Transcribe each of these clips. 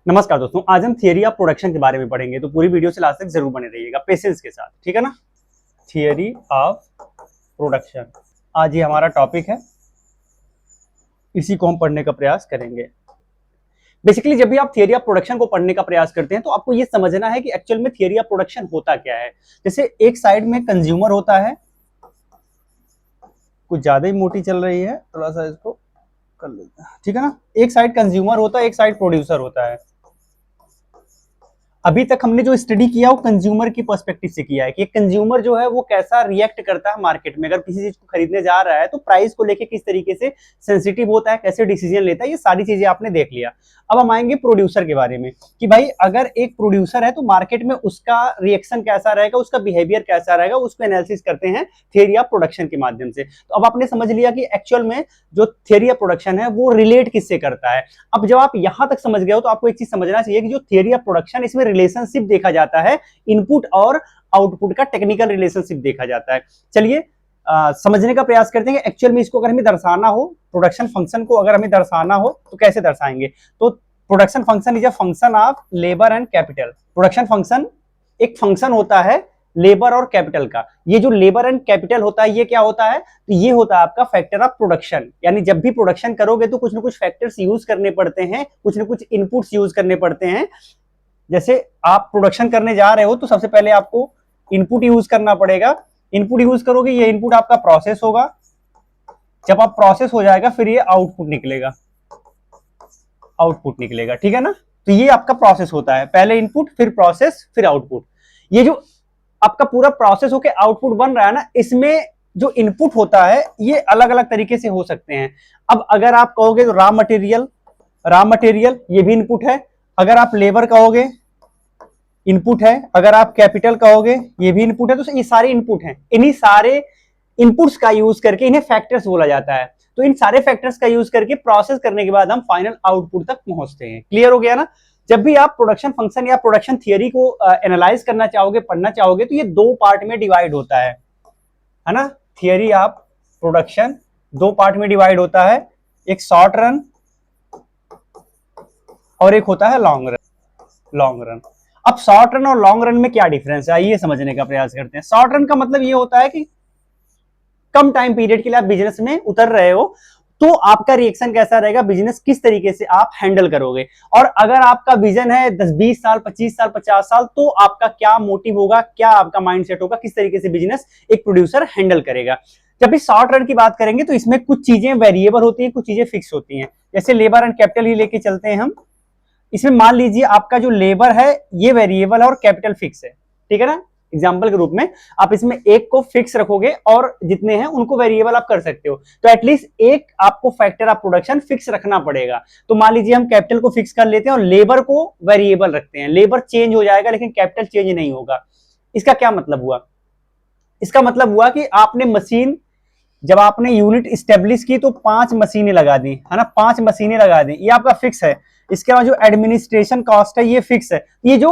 नमस्कार दोस्तों, आज हम थियरी ऑफ प्रोडक्शन के बारे में पढ़ेंगे, तो पूरी वीडियो से लास्ट तक जरूर बने रहिएगा पेशेंस के साथ, ठीक है ना। थियरी ऑफ प्रोडक्शन आज ये हमारा टॉपिक है, इसी को हम पढ़ने का प्रयास करेंगे। बेसिकली जब भी आप थियरी ऑफ प्रोडक्शन को पढ़ने का प्रयास करते हैं तो आपको ये समझना है कि एक्चुअल में थियरी ऑफ प्रोडक्शन होता क्या है। जैसे एक साइड में कंज्यूमर होता है, कुछ ज्यादा ही मोटी चल रही है, थोड़ा सा इसको कर लेते हैं, ठीक है ना। एक साइड कंज्यूमर होता है, एक साइड प्रोड्यूसर होता है। अभी तक हमने जो स्टडी किया वो कंज्यूमर की पर्सपेक्टिव से किया है कि कंज्यूमर जो है वो कैसा रिएक्ट करता है मार्केट में। अगर किसी चीज को खरीदने जा रहा है तो प्राइस को लेके किस तरीके से सेंसिटिव होता है, कैसे डिसीजन लेता है, ये सारी चीजें आपने देख लिया। अब हम आएंगे प्रोड्यूसर के बारे में कि भाई अगर एक प्रोड्यूसर है तो मार्केट में उसका रिएक्शन कैसा रहेगा, उसका बिहेवियर कैसा रहेगा, उसको एनालिसिस करते हैं थियरी ऑफ प्रोडक्शन के माध्यम से। तो अब आपने समझ लिया कि एक्चुअल में जो थियरी ऑफ प्रोडक्शन है वो रिलेट किससे करता है। अब जब आप यहां तक समझ गए हो तो आपको एक चीज समझना चाहिए कि जो थियरी ऑफ प्रोडक्शन, इसमें रिलेशनशिप देखा जाता है, इनपुट और आउटपुट का टेक्निकल रिलेशनशिप देखा जाता है। चलिए समझने का प्रयास करते हैं कि एक्चुअल में इसको अगर हमें दर्शाना हो, प्रोडक्शन फंक्शन को अगर हमें दर्शाना हो तो कैसे दर्शाएंगे। तो production function is a function of labour and capital. Production function एक फंक्शन होता है लेबर और कैपिटल का। ये जो लेबर एंड कैपिटल होता है ये क्या होता है, तो ये होता है आपका फैक्टर ऑफ प्रोडक्शन। यानी जब भी प्रोडक्शन करोगे तो कुछ ना कुछ फैक्टर्स यूज करने पड़ते हैं, कुछ ना कुछ इनपुट्स यूज करने पड़ते हैं। जैसे आप प्रोडक्शन करने जा रहे हो तो सबसे पहले आपको इनपुट यूज करना पड़ेगा। इनपुट यूज करोगे, ये इनपुट आपका प्रोसेस होगा। जब आप प्रोसेस हो जाएगा फिर ये आउटपुट निकलेगा, आउटपुट निकलेगा, ठीक है ना। तो ये आपका प्रोसेस होता है, पहले इनपुट फिर प्रोसेस फिर आउटपुट। ये जो आपका पूरा प्रोसेस होके आउटपुट बन रहा है ना, इसमें जो इनपुट होता है ये अलग अलग तरीके से हो सकते हैं। अब अगर आप कहोगे तो रॉ मटेरियल ये भी इनपुट है। अगर आप लेबर कहोगे इनपुट है, अगर आप कैपिटल कहोगे ये भी इनपुट है। तो ये सारे इनपुट हैं, इन्हीं सारे इनपुट्स का यूज करके इन्हें फैक्टर्स बोला जाता है। तो इन सारे फैक्टर्स का यूज करके प्रोसेस करने के बाद हम फाइनल आउटपुट तक पहुंचते हैं। क्लियर हो गया ना। जब भी आप प्रोडक्शन फंक्शन या प्रोडक्शन थियरी को एनालाइज करना चाहोगे, पढ़ना चाहोगे, तो ये दो पार्ट में डिवाइड होता है ना। थियरी ऑफ प्रोडक्शन दो पार्ट में डिवाइड होता है, एक शॉर्ट रन और एक होता है लॉन्ग रन। अब शॉर्ट रन और लॉन्ग रन में क्या डिफरेंस है, आइए समझने का प्रयास करते हैं। शॉर्ट रन का मतलब ये होता है कि कम टाइम पीरियड के लिए आप बिजनेस में उतर रहे हो, तो आपका रिएक्शन कैसा रहेगा, बिजनेस किस तरीके से आप हैंडल करोगे। और अगर आपका विजन है 10-20 साल, 25 साल, 50 साल, तो आपका क्या मोटिव होगा, क्या आपका माइंडसेट होगा, किस तरीके से बिजनेस एक प्रोड्यूसर हैंडल करेगा। जब भी शॉर्ट रन की बात करेंगे तो इसमें कुछ चीजें वेरिएबल होती हैं, कुछ चीजें फिक्स होती हैं। जैसे लेबर एंड कैपिटल ही लेके चलते हैं हम। इसमें मान लीजिए आपका जो लेबर है ये वेरिएबल है और कैपिटल फिक्स है, ठीक है ना। एग्जाम्पल के रूप में आप इसमें एक को फिक्स रखोगे और जितने हैं उनको वेरिएबल आप कर सकते हो। तो एटलीस्ट एक आपको फैक्टर ऑफ प्रोडक्शन फिक्स रखना पड़ेगा। तो मान लीजिए हम कैपिटल को फिक्स कर लेते हैं और लेबर को वेरिएबल रखते हैं। लेबर चेंज हो जाएगा लेकिन कैपिटल चेंज नहीं होगा। इसका क्या मतलब हुआ, इसका मतलब हुआ कि आपने मशीन, जब आपने यूनिट स्टेब्लिश की तो 5 मशीनें लगा दी, है ना, 5 मशीनें लगा दी, ये आपका फिक्स है। इसके बाद जो एडमिनिस्ट्रेशन कॉस्ट है ये फिक्स है। ये जो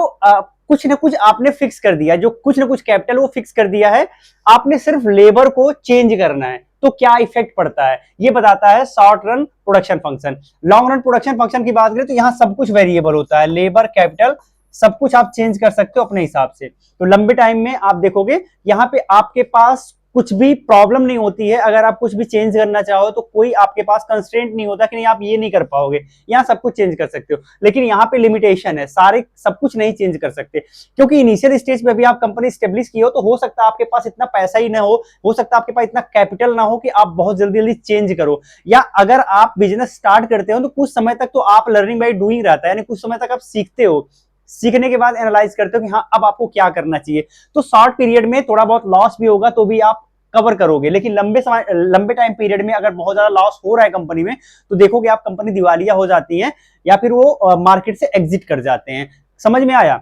कुछ ना कुछ आपने फिक्स कर दिया, जो कुछ ना कुछ कैपिटल वो फिक्स कर दिया है, आपने सिर्फ लेबर को चेंज करना है। तो क्या इफेक्ट पड़ता है ये बताता है short run production function. Long run production function की बात करें तो यहां सब कुछ वेरिएबल होता है, लेबर कैपिटल सब कुछ आप चेंज कर सकते हो अपने हिसाब से। तो लंबे टाइम में आप देखोगे यहाँ पे आपके पास कुछ भी प्रॉब्लम नहीं होती है। अगर आप कुछ भी चेंज करना चाहो तो कोई आपके पास कंस्ट्रेंट नहीं होता कि नहीं आप ये नहीं कर पाओगे, यहाँ सब कुछ चेंज कर सकते हो। लेकिन यहाँ पे लिमिटेशन है, सारे सब कुछ नहीं चेंज कर सकते, क्योंकि इनिशियल स्टेज पे अभी आप कंपनी स्टेब्लिश की हो तो हो सकता है आपके पास इतना पैसा ही ना हो सकता है आपके पास इतना कैपिटल ना हो कि आप बहुत जल्दी जल्दी चेंज करो। या अगर आप बिजनेस स्टार्ट करते हो तो कुछ समय तक तो आप लर्निंग बाय डूइंग रहता है, यानी कुछ समय तक आप सीखते हो, सीखने के बाद एनालाइज करते हो कि हाँ अब आपको क्या करना चाहिए। तो शॉर्ट पीरियड में थोड़ा बहुत लॉस भी होगा तो भी आप कवर करोगे, लेकिन लंबे टाइम पीरियड में अगर बहुत ज्यादा लॉस हो रहा है कंपनी में तो देखोगे आप कंपनी दिवालिया हो जाती है या फिर वो मार्केट से एग्जिट कर जाते हैं। समझ में आया।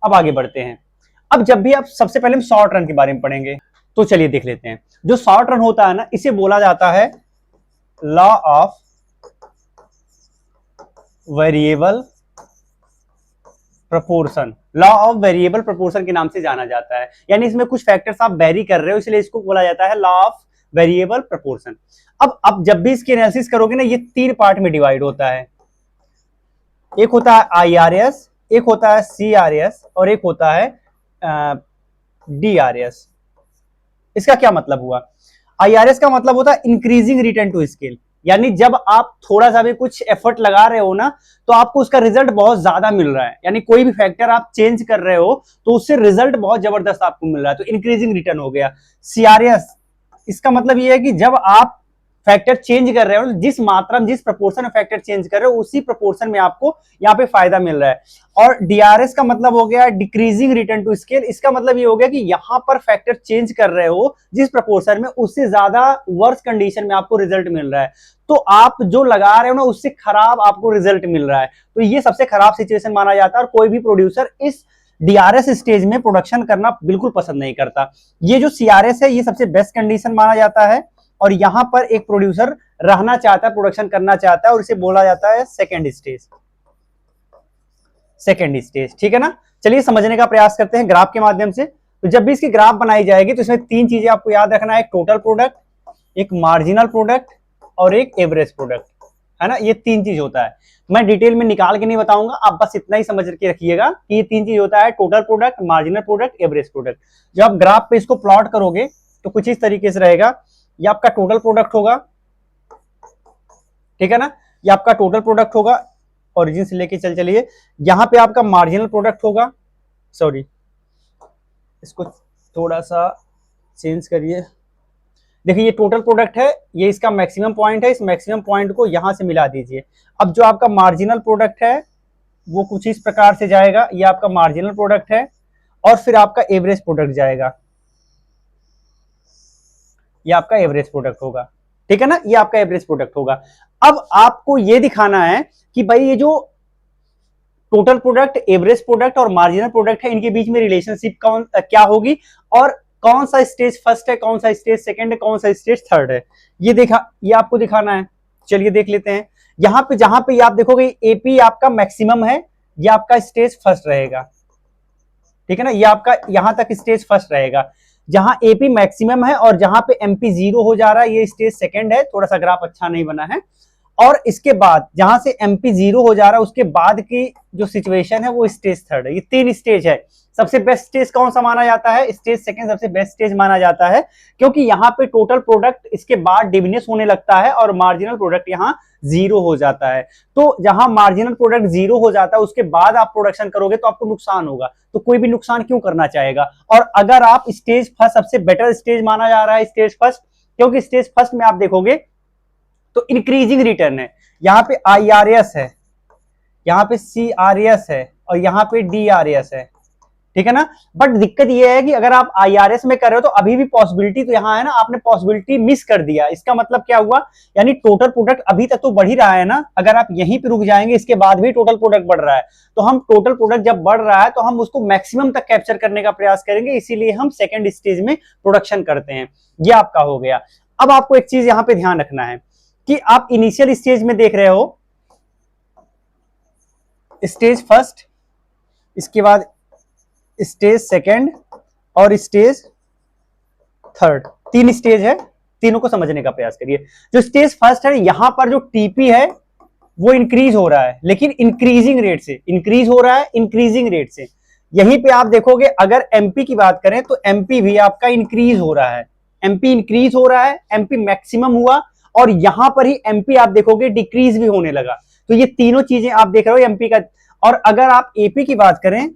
अब आगे बढ़ते हैं। अब जब भी आप, सबसे पहले हम शॉर्ट रन के बारे में पढ़ेंगे, तो चलिए देख लेते हैं। जो शॉर्ट रन होता है ना, इसे बोला जाता है law of variable proportion. Law of variable proportion के नाम से जाना जाता है। यानी इसमें कुछ फैक्टर्स आप वेरी कर रहे हो, इसलिए इसको बोला जाता है लॉ ऑफ वेरिएबल प्रोपोर्शन। अब जब भी इसकी एनालिसिस करोगे ना, ये 3 पार्ट में डिवाइड होता है। एक होता है IRS, एक होता है CRS और एक होता है DRS। इसका क्या मतलब हुआ? IRS का मतलब होता है इंक्रीजिंग रिटर्न टू स्केल, यानी जब आप थोड़ा सा भी कुछ एफर्ट लगा रहे हो ना तो आपको उसका रिजल्ट बहुत ज्यादा मिल रहा है, यानी कोई भी फैक्टर आप चेंज कर रहे हो तो उससे रिजल्ट बहुत जबरदस्त आपको मिल रहा है, तो इंक्रीजिंग रिटर्न हो गया। CRS, इसका मतलब ये है कि जब आप फैक्टर चेंज कर रहे हो, जिस मात्रा में जिस प्रपोर्शन में फैक्टर चेंज कर रहे हो उसी प्रपोर्शन में आपको यहाँ पे फायदा मिल रहा है। और DRS का मतलब हो गया डिक्रीजिंग रिटर्न टू स्केल, इसका मतलब ये हो गया कि यहां पर फैक्टर चेंज कर रहे हो जिस प्रपोर्शन में, उससे ज्यादा वर्स कंडीशन में आपको रिजल्ट मिल रहा है, तो आप जो लगा रहे हो ना उससे खराब आपको रिजल्ट मिल रहा है, तो ये सबसे खराब सिचुएशन माना जाता है और कोई भी प्रोड्यूसर इस DRS स्टेज में प्रोडक्शन करना बिल्कुल पसंद नहीं करता। ये जो CRS है ये सबसे बेस्ट कंडीशन माना जाता है और यहां पर एक प्रोड्यूसर रहना चाहता है, प्रोडक्शन करना चाहता है और इसे बोला जाता है सेकेंड स्टेज। सेकेंड स्टेज, ठीक है ना। चलिए समझने का प्रयास करते हैं ग्राफ के माध्यम से। तो जब भी इसकी ग्राफ बनाई जाएगी तो इसमें तीन चीजें आपको याद रखना है, एक टोटल प्रोडक्ट, एक मार्जिनल प्रोडक्ट और एक एवरेज प्रोडक्ट, है ना। ये तीन चीज होता है, मैं डिटेल में निकाल के नहीं बताऊंगा, आप बस इतना ही समझ के रखिएगा कि ये तीन चीज होता है, total product, marginal product, average product. जब आप ग्राफ पे इसको प्लॉट करोगे तो कुछ इस तरीके से रहेगा, ये आपका टोटल प्रोडक्ट होगा, ठीक है ना, ये आपका टोटल प्रोडक्ट होगा, ओरिजिन से लेके चलिए, यहां पे आपका मार्जिनल प्रोडक्ट होगा, सॉरी इसको थोड़ा सा चेंज करिए, देखिए ये टोटल प्रोडक्ट है, ये इसका मैक्सिमम पॉइंट है, इस मैक्सिमम पॉइंट को यहां से मिला दीजिए। अब जो आपका मार्जिनल प्रोडक्ट है वो कुछ इस प्रकार से जाएगा, ये आपका मार्जिनल प्रोडक्ट है, और फिर आपका एवरेज प्रोडक्ट जाएगा, ये आपका एवरेज प्रोडक्ट होगा, ठीक है ना, ये आपका एवरेज प्रोडक्ट होगा। अब आपको ये दिखाना है कि भाई ये जो टोटल प्रोडक्ट, एवरेज प्रोडक्ट और मार्जिनल प्रोडक्ट है, इनके बीच में रिलेशनशिप कौन क्या होगी और कौन सा स्टेज फर्स्ट है, कौन सा स्टेज सेकंड है, कौन सा स्टेज थर्ड है, ये आपको दिखाना है। चलिए देख लेते हैं। यहां पे जहां पे आप देखोगे एपी आपका मैक्सिमम है, ये आपका स्टेज फर्स्ट रहेगा, ठीक है ना, ये आपका यहां तक स्टेज फर्स्ट रहेगा। जहां एपी मैक्सिमम है और जहां पे एमपी जीरो हो जा रहा है ये स्टेज सेकंड है, थोड़ा सा ग्राफ अच्छा नहीं बना है। और इसके बाद जहां से एमपी जीरो हो जा रहा है उसके बाद की जो सिचुएशन है वो स्टेज थर्ड है। ये तीन स्टेज है। सबसे बेस्ट स्टेज कौन सा माना जाता है? स्टेज सेकंड सबसे बेस्ट स्टेज माना जाता है, क्योंकि यहाँ पे टोटल प्रोडक्ट इसके बाद डिमिनिश होने लगता है और मार्जिनल प्रोडक्ट यहाँ जीरो हो जाता है। तो जहां मार्जिनल प्रोडक्ट जीरो हो जाता है उसके बाद आप प्रोडक्शन करोगे तो आपको नुकसान होगा, तो कोई भी नुकसान क्यों करना चाहेगा। और अगर आप स्टेज फर्स्ट सबसे बेटर स्टेज माना जा रहा है, स्टेज फर्स्ट, क्योंकि स्टेज फर्स्ट में आप देखोगे तो इंक्रीजिंग रिटर्न है, यहाँ पे IRS है, यहाँ पे CRS है और यहाँ पे DRS है, ठीक है ना। बट दिक्कत यह है कि अगर आप IRS में कर रहे हो तो अभी भी पॉसिबिलिटी तो यहाँ है ना, आपने पॉसिबिलिटी मिस कर दिया। इसका मतलब क्या हुआ, यानी टोटल प्रोडक्ट अभी तक तो बढ़ ही रहा है ना, अगर आप यहीं पे रुक जाएंगे इसके बाद भी टोटल प्रोडक्ट बढ़ रहा है, तो हम टोटल प्रोडक्ट जब बढ़ रहा है तो हम उसको मैक्सिमम तक कैप्चर करने का प्रयास करेंगे, इसीलिए हम सेकेंड स्टेज में प्रोडक्शन करते हैं। ये आपका हो गया। अब आपको एक चीज यहाँ पे ध्यान रखना है कि आप इनिशियल स्टेज में देख रहे हो स्टेज फर्स्ट, इसके बाद स्टेज सेकंड और स्टेज थर्ड, तीन स्टेज है, तीनों को समझने का प्रयास करिए। जो स्टेज फर्स्ट है यहां पर जो टीपी है वो इंक्रीज हो रहा है, लेकिन इंक्रीजिंग रेट से इंक्रीज हो रहा है, इंक्रीजिंग रेट से। यहीं पे आप देखोगे अगर एमपी की बात करें तो एमपी भी आपका इंक्रीज हो रहा है, एमपी इंक्रीज हो रहा है, एमपी मैक्सिमम हुआ, और यहां पर ही एमपी आप देखोगे डिक्रीज भी होने लगा। तो ये तीनों चीजें आप देख रहे हो एमपी का। और अगर आप एपी की बात करें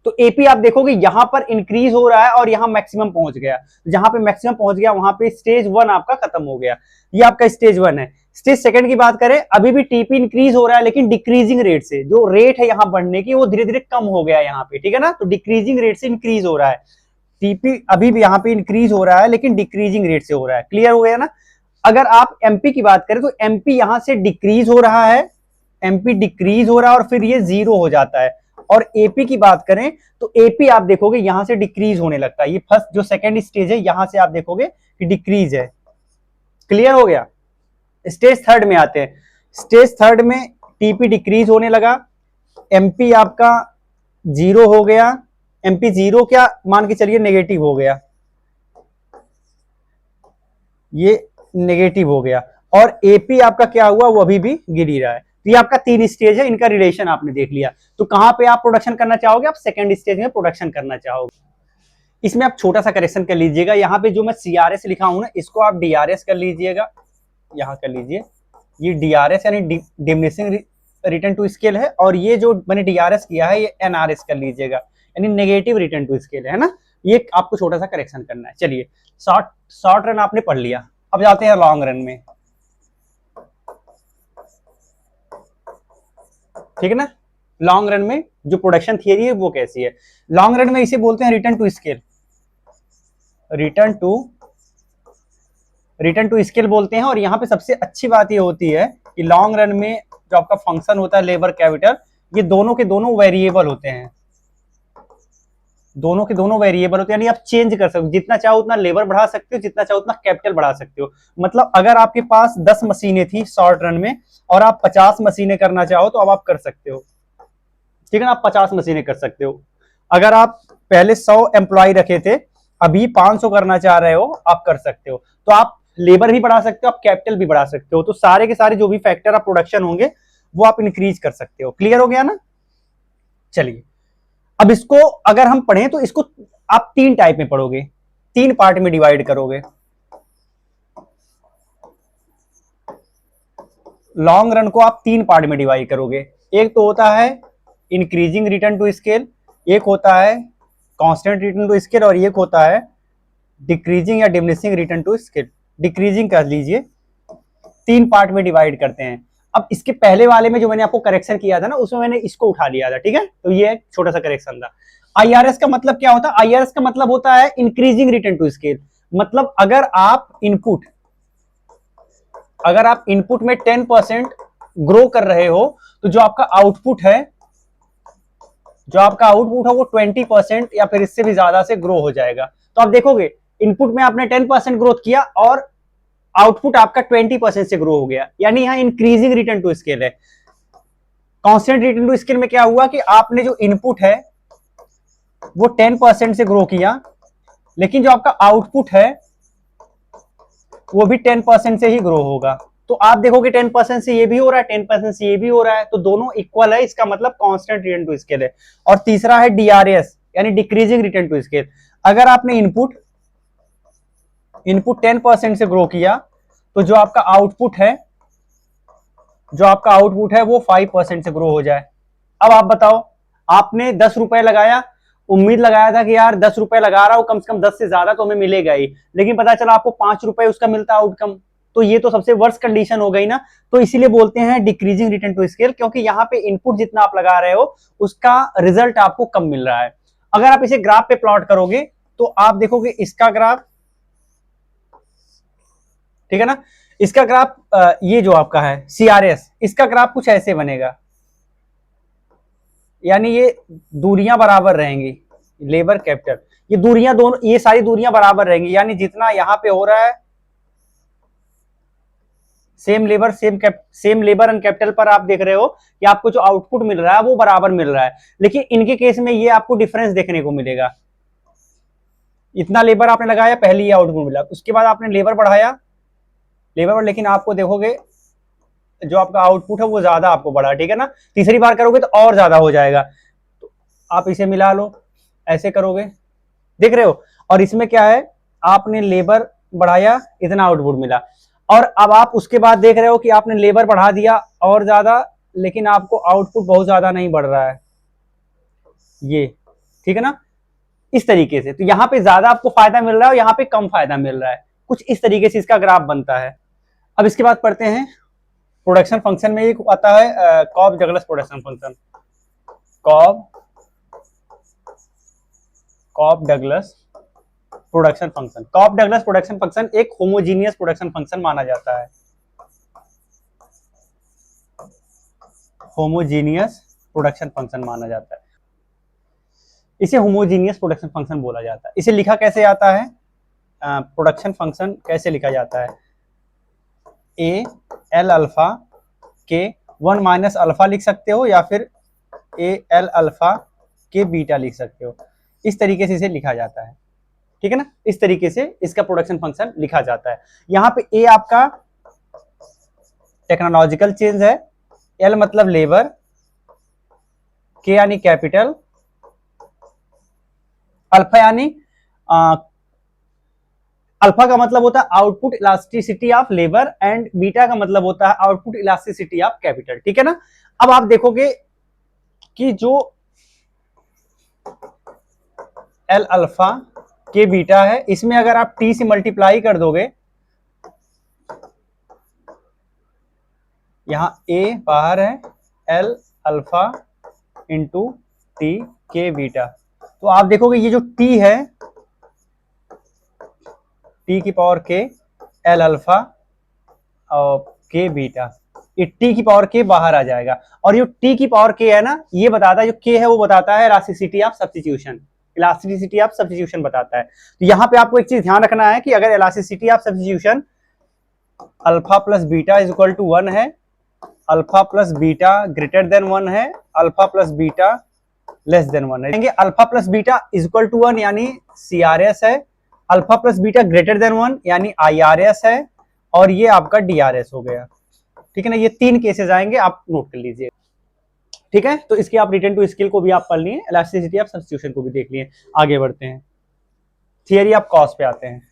तो एपी आप देखोगे यहां पर इंक्रीज हो रहा है और यहां मैक्सिमम पहुंच गया, जहां पे मैक्सिमम पहुंच गया वहां पे स्टेज वन आपका खत्म हो गया, ये आपका स्टेज वन है। स्टेज सेकंड की बात करें, अभी भी टीपी इंक्रीज हो रहा है लेकिन डिक्रीजिंग रेट से, जो रेट है यहां बढ़ने की वो धीरे धीरे कम हो गया यहाँ पे, ठीक है ना। तो डिक्रीजिंग रेट से इंक्रीज हो रहा है, टीपी अभी भी यहाँ पे इंक्रीज हो रहा है लेकिन डिक्रीजिंग रेट से हो रहा है, क्लियर हो गया ना। अगर आप एमपी की बात करें तो एमपी यहां से डिक्रीज हो रहा है, एमपी डिक्रीज हो रहा है और फिर ये जीरो हो जाता है। और एपी की बात करें तो एपी आप देखोगे यहां से डिक्रीज होने लगता है, ये फर्स्ट जो सेकंड स्टेज है यहां से आप देखोगे कि डिक्रीज है, क्लियर हो गया। स्टेज थर्ड में आते हैं, स्टेज थर्ड में टीपी डिक्रीज होने लगा, एमपी आपका जीरो हो गया, एमपी जीरो क्या मान के चलिए नेगेटिव हो गया, ये नेगेटिव हो गया, और एपी आपका क्या हुआ वो अभी भी गिर ही रहा है। तो ये आपका 3 स्टेज है, इनका रिलेशन आपने देख लिया। तो कहां पे आप प्रोडक्शन करना चाहोगे, आप सेकंड स्टेज में प्रोडक्शन करना चाहोगे। इसमें आप छोटा सा करेक्शन कर लीजिएगा, यहाँ पे जो मैं CRS लिखा हूं ना, इसको आप DRS कर लीजिएगा, यहाँ कर लीजिए। ये DRS यानी डिमिनिशिंग रिटर्न टू स्केल है, और ये जो मैंने DRS किया है ये NRS कर लीजिएगा, यानी नेगेटिव रिटर्न टू स्केल है ना। ये आपको छोटा सा करेक्शन करना है। चलिए, शॉर्ट रन आपने पढ़ लिया, अब जाते हैं लॉन्ग रन में, ठीक है ना। लॉन्ग रन में जो प्रोडक्शन थियरी है वो कैसी है, लॉन्ग रन में इसे बोलते हैं return to scale, return to scale बोलते हैं। और यहाँ पे सबसे अच्छी बात ये होती है कि लॉन्ग रन में जो आपका फंक्शन होता है लेबर कैपिटल, ये दोनों के दोनों वेरिएबल होते हैं, दोनों के दोनों वेरिएबल होते हैं, यानी आप चेंज कर सकते हो, जितना चाहो उतना लेबर बढ़ा सकते हो, जितना चाहो उतना कैपिटल बढ़ा सकते हो। मतलब अगर आपके पास 10 मशीनें थी शॉर्ट रन में और आप 50 मशीनें करना चाहो तो अब आप कर सकते हो, ठीक है ना। आप 50 मशीनें कर सकते हो। अगर आप पहले 100 एम्प्लॉय रखे थे, अभी 500 करना चाह रहे हो, आप कर सकते हो। तो आप लेबर भी बढ़ा सकते हो, आप कैपिटल भी बढ़ा सकते हो। तो सारे के सारे जो भी फैक्टर ऑफ प्रोडक्शन होंगे वो आप इंक्रीज कर सकते हो। क्लियर हो गया ना। चलिए, अब इसको अगर हम पढ़ें तो इसको आप 3 टाइप में पढ़ोगे, 3 पार्ट में डिवाइड करोगे। लॉन्ग रन को आप 3 पार्ट में डिवाइड करोगे। एक तो होता है इंक्रीजिंग रिटर्न टू स्केल, एक होता है कांस्टेंट रिटर्न टू स्केल, और एक होता है डिक्रीजिंग या diminishing return to scale. Decreasing कर लीजिए, 3 पार्ट में डिवाइड करते हैं। अब इसके पहले वाले में जो मैंने आपको करेक्शन किया था ना, उसमें मैंने इसको उठा लिया था, ठीक है। तो ये एक छोटा सा करेक्शन था। IRS का मतलब क्या होता है, IRS का मतलब होता है इंक्रीजिंग रिटर्न टू स्केल। मतलब अगर आप इनपुट में 10% ग्रो कर रहे हो, तो जो आपका आउटपुट है वो 20% या फिर इससे भी ज्यादा से ग्रो हो जाएगा। तो आप देखोगे इनपुट में आपने 10% ग्रोथ किया और आउटपुट आपका 20% से ग्रो हो गया, यानी यहां इंक्रीजिंग रिटर्न टू स्केल है। कांस्टेंट रिटर्न टू स्केल में क्या हुआ कि आपने जो इनपुट है वो 10% से ग्रो किया, लेकिन जो आपका आउटपुट है वो भी 10% से ही ग्रो होगा। तो आप देखोगे 10% से ये भी हो रहा है, 10% से ये भी हो रहा है, तो दोनों इक्वल है, इसका मतलब कांस्टेंट रिटर्न टू स्केल है। और तीसरा है DRS यानी डिक्रीजिंग रिटर्न टू स्केल। अगर आपने इनपुट 10% से ग्रो किया, तो जो आपका आउटपुट है वो 5% से ग्रो हो जाए। अब आप बताओ, आपने 10 रुपए लगाया, उम्मीद लगाया था कि यार 10 रुपए लगा रहा हूं, कम से कम 10 से ज्यादा तो हमें मिलेगा ही, लेकिन पता चला आपको 5 रुपए उसका मिलता आउटकम। तो ये तो सबसे वर्स्ट कंडीशन हो गई ना। तो इसीलिए बोलते हैं डिक्रीजिंग रिटर्न टू स्केल, क्योंकि यहाँ पे इनपुट जितना आप लगा रहे हो उसका रिजल्ट आपको कम मिल रहा है। अगर आप इसे ग्राफ पे प्लॉट करोगे तो आप देखोगे इसका ग्राफ, ठीक है ना, इसका ग्राफ ये जो आपका है CRS, इसका ग्राफ कुछ ऐसे बनेगा, यानी ये दूरियां बराबर रहेंगी, लेबर कैपिटल, ये दूरियां दोनों, ये सारी दूरियां बराबर रहेंगी, यानी जितना यहां पे हो रहा है सेम लेबर एंड कैपिटल पर आप देख रहे हो कि आपको जो आउटपुट मिल रहा है वो बराबर मिल रहा है। लेकिन इनके केस में ये आपको डिफरेंस देखने को मिलेगा, इतना लेबर आपने लगाया, पहले ये आउटपुट मिला, उसके बाद आपने लेबर बढ़ाया, लेकिन आपको देखोगे जो आपका आउटपुट है वो ज्यादा आपको बढ़ा, ठीक है ना। तीसरी बार करोगे तो और ज्यादा हो जाएगा, तो आप इसे मिला लो, ऐसे करोगे, देख रहे हो। और इसमें क्या है, आपने लेबर बढ़ाया, इतना आउटपुट मिला, और अब आप उसके बाद देख रहे हो कि आपने लेबर बढ़ा दिया और ज्यादा, लेकिन आपको आउटपुट बहुत ज्यादा नहीं बढ़ रहा है, ये, ठीक है ना, इस तरीके से। तो यहाँ पे ज्यादा आपको फायदा मिल रहा है और यहाँ पे कम फायदा मिल रहा है, कुछ इस तरीके से इसका ग्राफ बनता है। अब इसके बाद पढ़ते हैं प्रोडक्शन फंक्शन में एक आता है Cobb Douglas production function, Cobb Douglas production function एक होमोजीनियस प्रोडक्शन फंक्शन माना जाता है, होमोजीनियस प्रोडक्शन फंक्शन माना जाता है, इसे होमोजीनियस प्रोडक्शन फंक्शन बोला जाता है। इसे लिखा कैसे आता है, प्रोडक्शन फंक्शन कैसे लिखा जाता है, ए एल अल्फा के 1 माइनस अल्फा लिख सकते हो, या फिर ए एल अल्फा के बीटा लिख सकते हो, इस तरीके से इसे लिखा जाता है, ठीक है ना। इस तरीके से इसका प्रोडक्शन फंक्शन लिखा जाता है। यहाँ पे ए आपका टेक्नोलॉजिकल चेंज है, एल मतलब लेबर, के यानी कैपिटल, अल्फा यानी अल्फा का मतलब होता है output elasticity of labour and beta का मतलब होता है आउटपुट इलास्टिसिटी ऑफ कैपिटल। ठीक है ना। अब आप देखोगे कि जो एल अल्फा के बीटा है, इसमें अगर आप टी से मल्टीप्लाई कर दोगे, यहां ए बाहर है, एल अल्फा इंटू टी के बीटा, तो आप देखोगे ये जो टी है, टी की पावर के, एल अल्फा और के बीटा, ये टी की पावर के बाहर आ जाएगा। और ये टी की पावर के है ना, ये बताता है, जो के है वो बताता है elasticity of substitution, elasticity of substitution बताता है। तो यहां पे आपको एक चीज ध्यान रखना है कि अगर elasticity of substitution alpha plus beta is equal to 1 है, alpha plus beta greater than 1 है, alpha plus beta less than 1 है, alpha plus beta is equal to 1 यानी सीआरएस है, alpha plus beta greater than 1 यानी IRS है, और ये आपका डीआरएस हो गया। ठीक है ना, ये 3 केसेस आएंगे, आप नोट कर लीजिए। ठीक है, तो इसके आप रिटर्न टू स्किल को भी आप पढ़ लिए, इलास्टिसिटी ऑफ सब्स्टिट्यूशन को भी देख लिए। आगे बढ़ते हैं, थियरी ऑफ कॉस्ट पे आते हैं।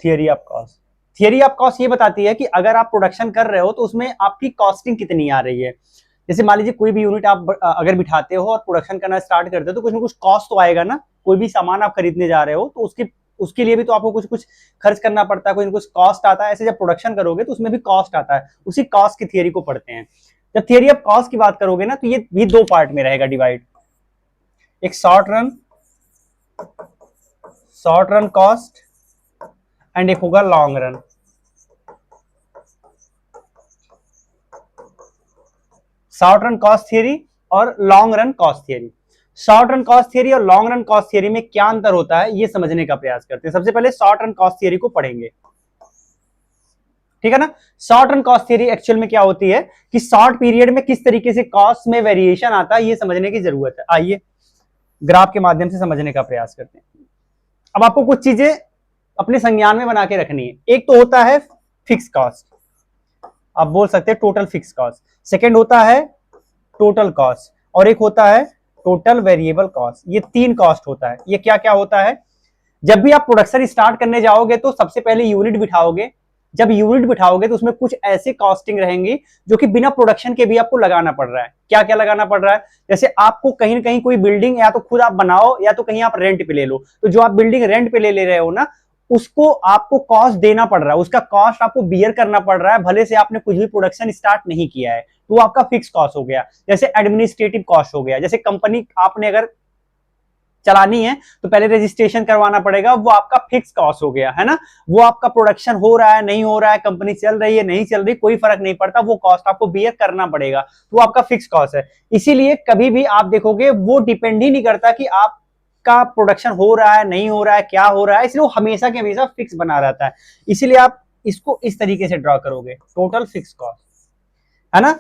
Theory of cost, theory of cost ये बताती है कि अगर आप प्रोडक्शन कर रहे हो तो उसमें आपकी कॉस्टिंग कितनी आ रही है। जैसे मान लीजिए कोई भी यूनिट आप अगर बिठाते हो और प्रोडक्शन करना स्टार्ट करते हो तो कुछ ना कुछ कॉस्ट तो आएगा ना। कोई भी सामान आप खरीदने जा रहे हो तो उसके लिए भी तो आपको कुछ कुछ खर्च करना पड़ता है, कोई ना कुछ कॉस्ट आता है। ऐसे जब प्रोडक्शन करोगे तो उसमें भी कॉस्ट आता है, उसी कॉस्ट की थियरी को पढ़ते हैं। जब थियरी ऑफ कॉस्ट की बात करोगे ना तो ये भी 2 पार्ट में रहेगा डिवाइड, एक शॉर्ट रन कॉस्ट एंड एक होगा long run. Short run cost theory और long run cost theory. Short run cost theory और लॉन्ग रन कॉस्ट थियरी में क्या अंतर होता है ये समझने का प्रयास करते हैं। सबसे पहले शॉर्ट रन कॉस्ट थियरी को पढ़ेंगे, ठीक है ना। Short run cost theory actual में क्या होती है कि शॉर्ट पीरियड में किस तरीके से कॉस्ट में वेरिएशन आता है ये समझने की जरूरत है। आइए ग्राफ के माध्यम से समझने का प्रयास करते हैं। अब आपको कुछ चीजें अपने संज्ञान में बना के रखनी है। एक तो होता है फिक्स कॉस्ट, आप बोल सकते हैं टोटल फिक्स कॉस्ट। सेकेंड होता है टोटल कॉस्ट, और एक होता है टोटल वेरिएबल कॉस्ट। ये 3 कॉस्ट होता है। ये क्या क्या होता है, जब भी आप प्रोडक्शन स्टार्ट करने जाओगे तो सबसे पहले यूनिट बिठाओगे। जब यूनिट बिठाओगे तो उसमें कुछ ऐसे कॉस्टिंग रहेंगी जो कि बिना प्रोडक्शन के भी आपको लगाना पड़ रहा है। क्या क्या लगाना पड़ रहा है, जैसे आपको कहीं ना कहीं कोई बिल्डिंग या तो खुद आप बनाओ या तो कहीं आप रेंट पे ले लो, तो जो आप बिल्डिंग रेंट पे ले रहे हो ना, उसको आपको कॉस्ट देना पड़ रहा है, उसका कॉस्ट आपको बियर करना पड़ रहा है, भले से आपने कुछ भी प्रोडक्शन स्टार्ट नहीं किया है, तो वो आपका फिक्स कॉस्ट हो गया। जैसे एडमिनिस्ट्रेटिव कॉस्ट हो गया, जैसे कंपनी आपने अगर चलानी है तो पहले रजिस्ट्रेशन करवाना पड़ेगा, वो आपका फिक्स कॉस्ट हो गया, है ना। वो आपका प्रोडक्शन हो रहा है नहीं हो रहा है, कंपनी चल रही है नहीं चल रही, कोई फर्क नहीं पड़ता, वो कॉस्ट आपको बियर करना पड़ेगा, तो वो आपका फिक्स कॉस्ट है। इसीलिए कभी भी आप देखोगे वो डिपेंड ही नहीं करता कि आप का प्रोडक्शन हो रहा है नहीं हो रहा है क्या हो रहा है, इसलिए वो हमेशा के हमेशा फिक्स बना रहता है। इसीलिए आप इसको इस तरीके से ड्रॉ करोगे, टोटल फिक्स कॉस्ट, है ना।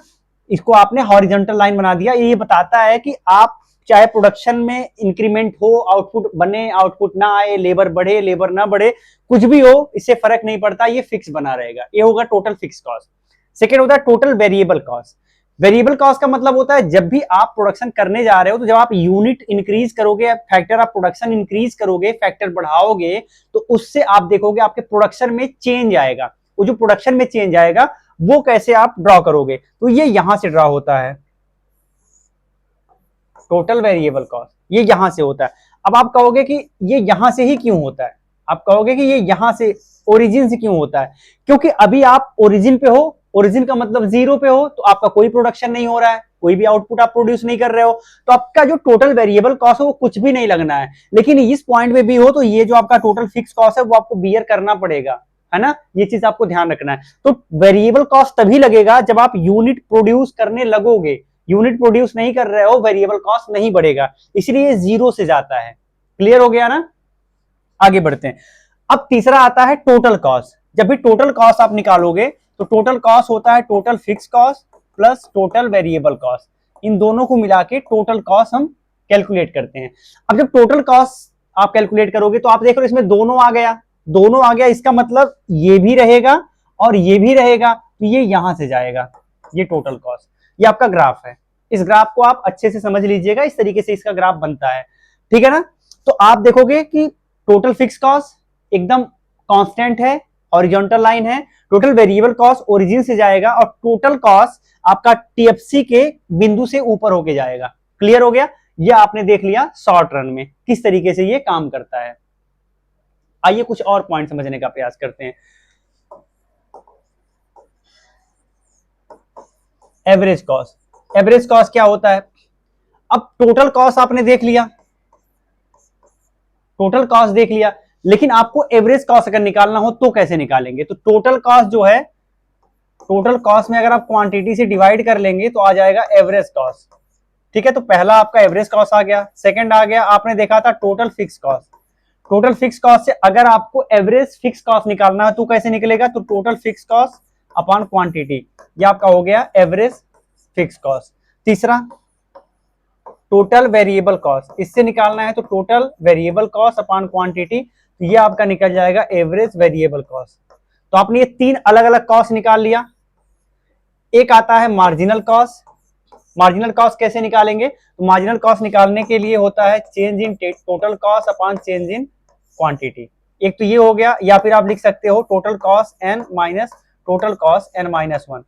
इसको आपने हॉरिजॉन्टल लाइन बना दिया, ये बताता है कि आप चाहे प्रोडक्शन में इंक्रीमेंट हो, आउटपुट बने आउटपुट ना आए, लेबर बढ़े लेबर ना बढ़े, कुछ भी हो इससे फर्क नहीं पड़ता, ये फिक्स बना रहेगा। ये होगा टोटल फिक्स कॉस्ट। सेकेंड होता है total variable cost. Variable cost का मतलब होता है जब भी आप प्रोडक्शन करने जा रहे हो तो जब आप यूनिट इंक्रीज करोगे, फैक्टर ऑफ प्रोडक्शन इंक्रीज करोगे, फैक्टर बढ़ाओगे, तो उससे आप देखोगे आपके प्रोडक्शन में चेंज आएगा। वो जो प्रोडक्शन में चेंज आएगा वो कैसे आप ड्रॉ करोगे, तो ये यहां से ड्रॉ होता है टोटल वेरिएबल कॉस्ट, ये यहां से होता है। अब आप कहोगे कि ये यहां से ही क्यों होता है, आप कहोगे कि ये यहां से ओरिजिन से क्यों होता है, क्योंकि अभी आप ओरिजिन पे हो, ओरिजिन का मतलब 0 पे हो, तो आपका कोई प्रोडक्शन नहीं हो रहा है, कोई भी आउटपुट आप प्रोड्यूस नहीं कर रहे हो, तो आपका जो टोटल वेरिएबल कॉस्ट है वो कुछ भी नहीं लगना है। लेकिन इस पॉइंट पे भी हो तो ये जो आपका टोटल फिक्स कॉस्ट है वो आपको बियर करना पड़ेगा, है ना। ये चीज आपको ध्यान रखना है। तो वेरिएबल कॉस्ट तभी लगेगा जब आप यूनिट प्रोड्यूस करने लगोगे, यूनिट प्रोड्यूस नहीं कर रहे हो वेरिएबल कॉस्ट नहीं बढ़ेगा, इसलिए 0 से जाता है। क्लियर हो गया ना, आगे बढ़ते हैं। अब तीसरा आता है टोटल कॉस्ट। जब भी टोटल कॉस्ट आप निकालोगे तो टोटल कॉस्ट होता है total fix cost plus total variable cost, इन दोनों को मिला के टोटल कॉस्ट हम कैलकुलेट करते हैं। अब जब टोटल कॉस्ट आप कैलकुलेट करोगे तो आप देख रहे हो इसमें दोनों आ गया, दोनों आ गया, इसका मतलब ये भी रहेगा और ये भी रहेगा तो ये यहां से जाएगा, ये टोटल कॉस्ट। ये आपका ग्राफ है, इस ग्राफ को आप अच्छे से समझ लीजिएगा, इस तरीके से इसका ग्राफ बनता है, ठीक है ना। तो आप देखोगे कि टोटल फिक्स कॉस्ट एकदम कांस्टेंट है, हॉरिजॉन्टल लाइन है। टोटल वेरिएबल कॉस्ट ओरिजिन से जाएगा और टोटल कॉस्ट आपका टीएफसी के बिंदु से ऊपर होके जाएगा। क्लियर हो गया? ये आपने देख लिया शॉर्ट रन में किस तरीके से ये काम करता है। आइए कुछ और पॉइंट समझने का प्रयास करते हैं। एवरेज कॉस्ट, एवरेज कॉस्ट क्या होता है? अब टोटल कॉस्ट आपने देख लिया, टोटल कॉस्ट देख लिया, लेकिन आपको एवरेज कॉस्ट अगर निकालना हो तो कैसे निकालेंगे? तो टोटल कॉस्ट जो है, टोटल कॉस्ट में अगर आप क्वांटिटी से डिवाइड कर लेंगे तो आ जाएगा एवरेज कॉस्ट, ठीक है। तो पहला आपका एवरेज कॉस्ट आ गया। सेकंड आ गया, आपने देखा था total fix cost. Total fix cost से अगर आपको एवरेज फिक्स कॉस्ट निकालना है तो कैसे निकलेगा? तो total fix cost upon quantity, ये आपका हो गया एवरेज फिक्स कॉस्ट। तीसरा टोटल वेरिएबल कॉस्ट, इससे निकालना है तो total variable cost upon quantity, ये आपका निकल जाएगा एवरेज वेरिएबल कॉस्ट। तो आपने ये तीन अलग अलग कॉस्ट निकाल लिया। एक आता है मार्जिनल कॉस्ट। मार्जिनल कॉस्ट कैसे निकालेंगे? तो मार्जिनल कॉस्ट निकालने के लिए होता है change in total cost upon change in quantity. एक तो ये हो गया, या फिर आप लिख सकते हो total cost n minus total cost n minus 1,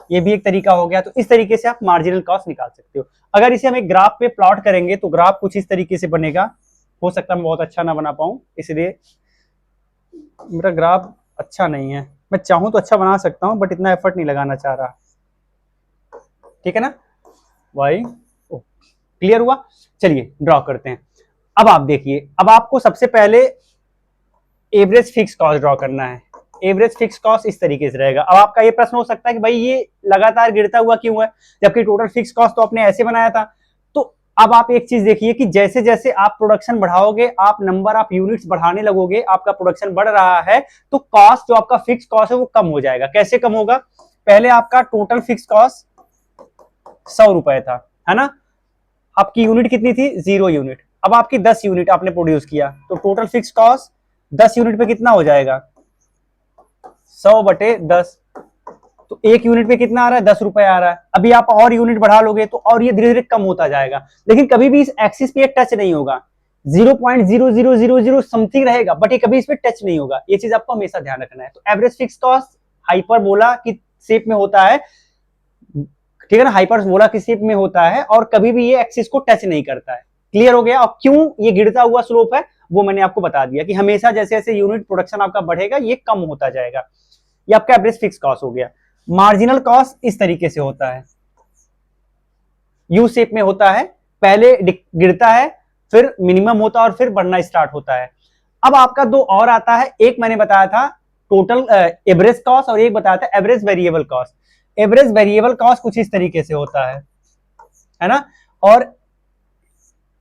ये भी एक तरीका हो गया। तो इस तरीके से आप मार्जिनल कॉस्ट निकाल सकते हो। अगर इसे हम एक ग्राफ पे प्लॉट करेंगे तो ग्राफ कुछ इस तरीके से बनेगा। हो सकता है मैं बहुत अच्छा ना बना पाऊं, इसलिए मेरा ग्राफ अच्छा नहीं है। मैं चाहूं तो अच्छा बना सकता हूं, बट इतना एफर्ट नहीं लगाना चाह रहा, ठीक है ना भाई? क्लियर हुआ? चलिए ड्रॉ करते हैं। अब आप देखिए, अब आपको सबसे पहले एवरेज फिक्स कॉस्ट ड्रॉ करना है। एवरेज फिक्स कॉस्ट इस तरीके से रहेगा। अब आपका ये प्रश्न हो सकता है कि भाई ये लगातार गिरता हुआ क्यों है, जबकि टोटल फिक्स कॉस्ट तो आपने ऐसे बनाया था। तो अब आप एक चीज देखिए कि जैसे जैसे आप प्रोडक्शन बढ़ाओगे, आप नंबर ऑफ यूनिट्स बढ़ाने लगोगे, आपका प्रोडक्शन बढ़ रहा है, तो कॉस्ट जो आपका फिक्स कॉस्ट है वो कम हो जाएगा। कैसे कम होगा? पहले आपका टोटल फिक्स कॉस्ट 100 रुपए था, है ना। आपकी यूनिट कितनी थी? 0 यूनिट। अब आपकी 10 यूनिट आपने प्रोड्यूस किया, तो टोटल फिक्स कॉस्ट 10 यूनिट पे कितना हो जाएगा? 100/10। तो एक यूनिट पे कितना आ रहा है? 10 रुपए आ रहा है। अभी आप और यूनिट बढ़ा लोगे तो और ये धीरे धीरे कम होता जाएगा, लेकिन कभी भी इस एक्सिस पे टच नहीं होगा। 0.0000 समथिंग रहेगा, बट ये कभी इस पे टच नहीं होगा। ये चीज आपको हमेशा ध्यान रखना है। तो एवरेज फिक्स कॉस्ट हाइपरबोला की शेप में होता है, ठीक है ना, हाइपरबोला की शेप में होता है और कभी भी ये एक्सिस को टच नहीं करता है। क्लियर हो गया? और क्यों ये गिरता हुआ स्लोप है वो मैंने आपको बता दिया कि हमेशा जैसे जैसे यूनिट प्रोडक्शन आपका बढ़ेगा ये कम होता जाएगा। ये आपका एवरेज फिक्स कॉस्ट हो गया। मार्जिनल कॉस्ट इस तरीके से होता है, यू शेप में होता है, पहले गिरता है, फिर मिनिमम होता है और फिर बढ़ना स्टार्ट होता है। अब आपका दो और आता है, एक मैंने बताया था टोटल एवरेज कॉस्ट और एक बताया था average variable cost. Average variable cost कुछ इस तरीके से होता है ना, और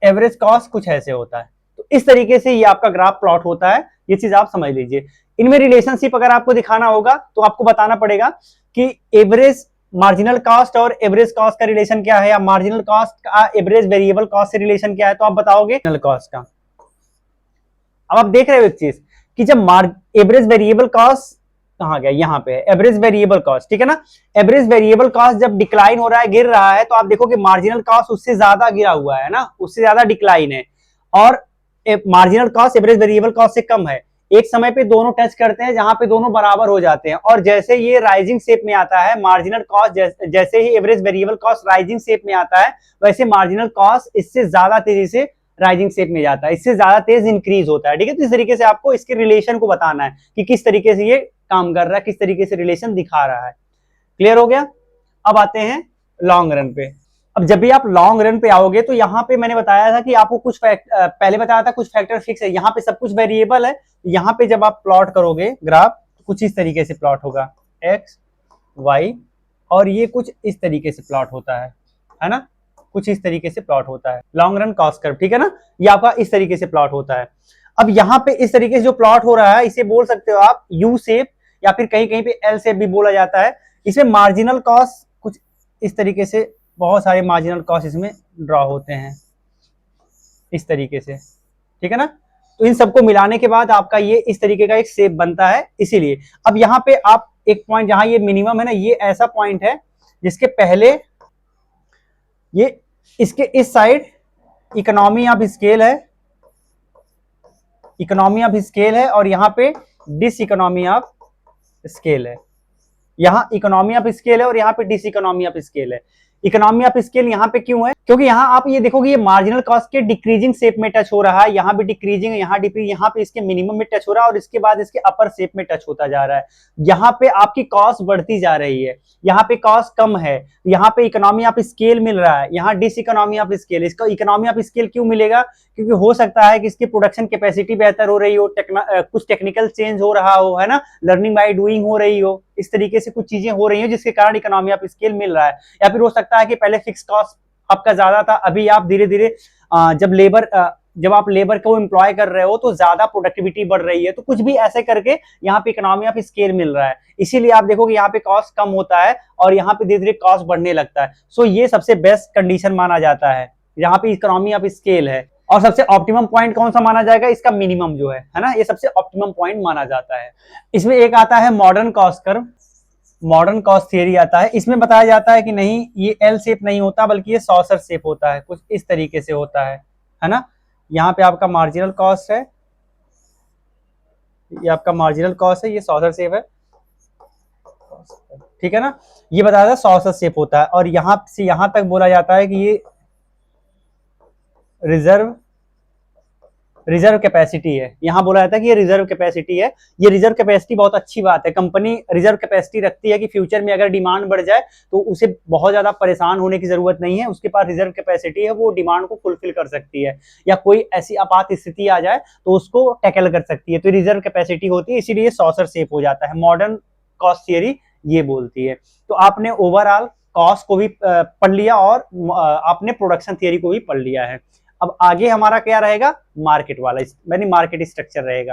एवरेज कॉस्ट कुछ ऐसे होता है। तो इस तरीके से ये आपका ग्राफ प्लॉट होता है, ये चीज आप समझ लीजिए। इनमें रिलेशनशिप अगर आपको दिखाना होगा तो आपको बताना पड़ेगा कि एवरेज मार्जिनल कॉस्ट और एवरेज कॉस्ट का रिलेशन क्या है, या मार्जिनल कॉस्ट का एवरेज वेरिएबल कॉस्ट से रिलेशन क्या है, तो आप बताओगे मार्जिनल कॉस्ट का। अब आप देख रहे हो एक चीज कि जब एवरेज वेरिएबल कॉस्ट कहां गया, यहां पे है एवरेज वेरिएबल कॉस्ट, ठीक है ना। एवरेज वेरिएबल कॉस्ट जब डिक्लाइन हो रहा है, गिर रहा है, तो आप देखो कि मार्जिनल कॉस्ट उससे ज्यादा गिरा हुआ है ना, उससे ज्यादा डिक्लाइन है, और marginal cost average variable cost से कम है। एक समय पे दोनों टच करते हैं जहां पे दोनों बराबर हो जाते हैं, और जैसे ये राइजिंग शेप में आता है मार्जिनल कॉस्ट, जैसे ही average variable cost rising shape में आता है, वैसे मार्जिनल कॉस्ट इससे ज्यादा तेजी से राइजिंग शेप में जाता है, इससे ज्यादा तेज इंक्रीज होता है, ठीक है। तो इस तरीके से आपको इसके रिलेशन को बताना है कि किस तरीके से ये काम कर रहा है, किस तरीके से रिलेशन दिखा रहा है। क्लियर हो गया? अब आते हैं लॉन्ग रन पे। अब जब भी आप लॉन्ग रन पे आओगे तो यहाँ पे मैंने बताया था कि आपको कुछ पहले बताया था कुछ फैक्टर फिक्स है, यहाँ पे सब कुछ वेरिएबल है। यहाँ पे जब आप प्लॉट करोगे ग्राफ तो कुछ इस तरीके से प्लॉट होगा, एक्स वाई, और ये कुछ इस तरीके से प्लॉट होता है ना, कुछ इस तरीके से प्लॉट होता है लॉन्ग रन कॉस्ट कर्व, ठीक है ना। ये आपका इस तरीके से प्लॉट होता है। अब यहाँ पे इस तरीके से जो प्लॉट हो रहा है इसे बोल सकते हो आप यू शेप, या फिर कहीं कहीं पे एल शेप भी बोला जाता है। इसमें मार्जिनल कॉस्ट कुछ इस तरीके से, बहुत सारे मार्जिनल कॉस्ट इसमें ड्रॉ होते हैं इस तरीके से, ठीक है ना। तो इन सबको मिलाने के बाद आपका ये इस तरीके का एक शेप बनता है। इसीलिए अब यहाँ पे आप एक पॉइंट जहां ये मिनिमम है ना, ये ऐसा पॉइंट है जिसके पहले ये इसके इस साइड इकोनॉमी ऑफ स्केल है, इकोनॉमी ऑफ स्केल है, और यहाँ पे डिस इकोनॉमी ऑफ स्केल है। यहाँ इकोनॉमी ऑफ स्केल है और यहाँ पे डिस इकोनॉमी ऑफ स्केल है। इकोनॉमी ऑफ स्केल यहाँ पे क्यों है? क्योंकि यहाँ आप ये देखोगे ये मार्जिनल कॉस्ट के डिक्रीजिंग शेप में टच हो रहा है, यहाँ भी डिक्रीजिंग है, यहाँ डिक्रीज, यहाँ पे इसके मिनिमम में टच हो रहा है और इसके बाद इसके अपर शेप में टच होता जा रहा है। यहाँ पे आपकी कॉस्ट बढ़ती जा रही है, यहाँ पे कॉस्ट कम है, यहाँ पे इकोनॉमी ऑफ स्केल मिल रहा है, यहाँ डिस इकोनॉमी ऑफ स्केल। इसका इकोनॉमी ऑफ स्केल क्यों मिलेगा? क्योंकि हो सकता है कि इसकी प्रोडक्शन कैपेसिटी बेहतर हो रही हो, कुछ टेक्निकल चेंज हो रहा हो, है ना, लर्निंग बाय डूइंग हो रही हो, इस तरीके से कुछ चीजें हो रही हो जिसके कारण इकोनॉमी ऑफ स्केल मिल रहा है। या फिर हो सकता है कि पहले फिक्स कॉस्ट आपका ज्यादा था, अभी आप धीरे धीरे जब आप लेबर को एम्प्लॉय कर रहे हो तो ज्यादा प्रोडक्टिविटी बढ़ रही है, तो कुछ भी ऐसे करके यहाँ पे इकोनॉमी ऑफ स्केल मिल रहा है। इसीलिए आप देखोगे यहाँ पे कॉस्ट कम होता है और यहाँ पे धीरे धीरे कॉस्ट बढ़ने लगता है। सो ये सबसे बेस्ट कंडीशन माना जाता है यहाँ पे इकोनॉमी ऑफ स्केल है। और सबसे ऑप्टिमम पॉइंट कौन सा माना जाएगा? इसका मिनिमम जो है ना, ये सबसे ऑप्टिमम पॉइंट माना जाता है। इसमें एक आता है modern cost curve, modern cost theory आता है। इसमें बताया जाता है कि नहीं, ये एल शेप नहीं होता बल्कि ये सॉसर शेप होता है, कुछ इस तरीके से होता है ना। यहाँ पे आपका मार्जिनल कॉस्ट है, ये आपका मार्जिनल कॉस्ट है, ये सॉसर शेप है, ठीक है ना। ये बताया था सॉसर शेप होता है और यहाँ से यहाँ तक बोला जाता है कि ये रिजर्व कैपेसिटी है। यहाँ बोला जाता है कि ये रिजर्व कैपेसिटी है। ये रिजर्व कैपेसिटी बहुत अच्छी बात है, कंपनी रिजर्व कैपेसिटी रखती है कि फ्यूचर में अगर डिमांड बढ़ जाए तो उसे बहुत ज्यादा परेशान होने की जरूरत नहीं है, उसके पास रिजर्व कैपेसिटी है, वो डिमांड को फुलफिल कर सकती है, या कोई ऐसी आपात स्थिति आ जाए तो उसको टैकल कर सकती है। तो रिजर्व कैपेसिटी होती है, इसीलिए सॉसर शेप हो जाता है। मॉडर्न कॉस्ट थियरी ये बोलती है। तो आपने ओवरऑल कॉस्ट को भी पढ़ लिया और आपने प्रोडक्शन थियरी को भी पढ़ लिया है। अब आगे हमारा क्या रहेगा? मार्केट वाला, यानी मार्केट स्ट्रक्चर रहेगा।